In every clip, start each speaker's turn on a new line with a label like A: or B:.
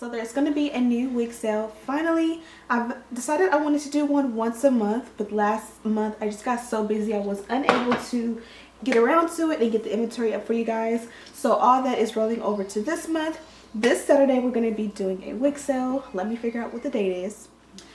A: So there's going to be a new wig sale. Finally, I've decided I wanted to do one once a month, but last month I just got so busy I was unable to get around to it and get the inventory up for you guys. So all that is rolling over to this month. This Saturday we're going to be doing a wig sale. Let me figure out what the date is.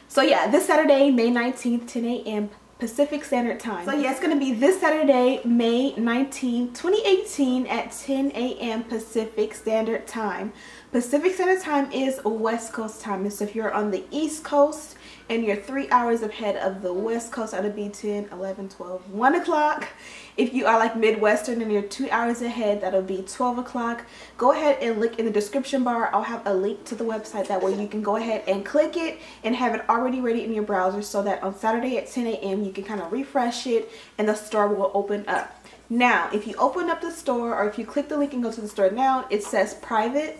A: So yeah, this Saturday, May 19th, 10 a.m. Pacific Standard Time. So yeah, it's going to be this Saturday, May 19th, 2018 at 10 a.m. Pacific Standard Time. Pacific Standard Time is West Coast time. So if you're on the East Coast and you're 3 hours ahead of the West Coast, that'll be 10, 11, 12, 1 o'clock. If you are like Midwestern and you're 2 hours ahead, that'll be 12 o'clock. Go ahead and look in the description bar. I'll have a link to the website. That way you can go ahead and click it and have it already ready in your browser so that on Saturday at 10 a.m. you can kind of refresh it and the store will open up. Now, if you open up the store or if you click the link and go to the store now, it says private.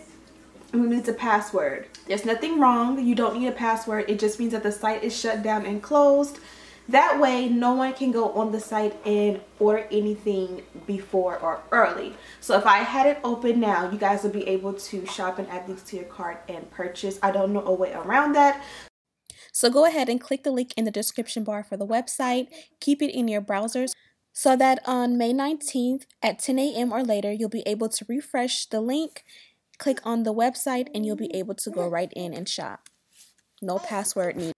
A: It needs a password. There's nothing wrong. You don't need a password. It just means that the site is shut down and closed. That way, no one can go on the site and order anything before or early. So if I had it open now, you guys will be able to shop and add these to your cart and purchase. I don't know a way around that. So go ahead and click the link in the description bar for the website. Keep it in your browsers so that on May 19th at 10 a.m. or later, you'll be able to refresh the link, click on the website, and you'll be able to go right in and shop. No password needed.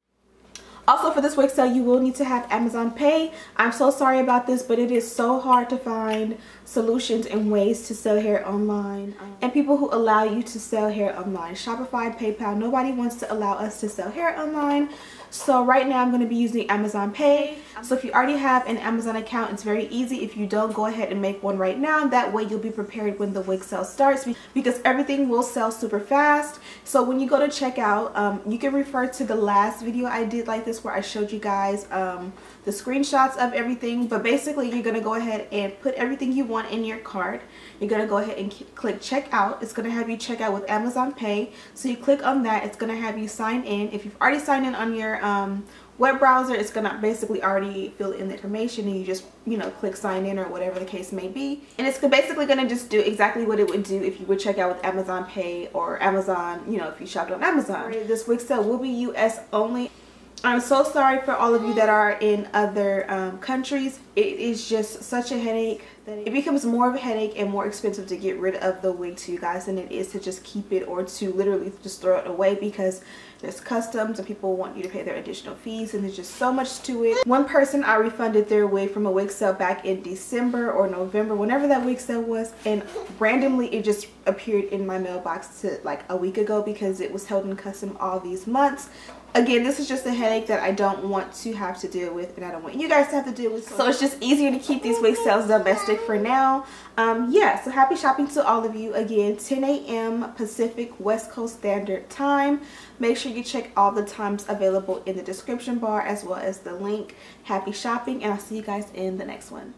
A: Also, for this wig sale, you will need to have Amazon Pay. I'm so sorry about this, but it is so hard to find solutions and ways to sell hair online. And people who allow you to sell hair online. Shopify, PayPal, nobody wants to allow us to sell hair online. So right now I'm going to be using Amazon Pay. So if you already have an Amazon account, it's very easy. If you don't, go ahead and make one right now. That way you'll be prepared when the wig sale starts, because everything will sell super fast. So when you go to checkout, you can refer to the last video I did like this where I showed you guys the screenshots of everything. But basically you're going to go ahead and put everything you want in your cart. You're going to go ahead and click checkout. It's going to have you check out with Amazon Pay. So you click on that. It's going to have you sign in. If you've already signed in on your web browser, it's going to basically already fill in the information, and you just, you know, click sign in or whatever the case may be. And it's basically going to just do exactly what it would do if you would check out with Amazon Pay or Amazon, you know, if you shopped on Amazon. This wig sale will be US only. I'm so sorry for all of you that are in other countries. It is just such a headache that it becomes more of a headache and more expensive to get rid of the wig to you guys than it is to just keep it or to literally just throw it away, because there's customs and people want you to pay their additional fees, and there's just so much to it. One person, I refunded their wig from a wig sale back in December or November, whenever that wig sale was, and randomly it just appeared in my mailbox to like a week ago because it was held in custom all these months. Again, this is just a headache that I don't want to have to deal with, and I don't want you guys to have to deal with. So it's just easier to keep these wig sales domestic for now. Yeah, so happy shopping to all of you. Again, 10 a.m. Pacific West Coast Standard Time. Make sure you check all the times available in the description bar as well as the link. Happy shopping, and I'll see you guys in the next one.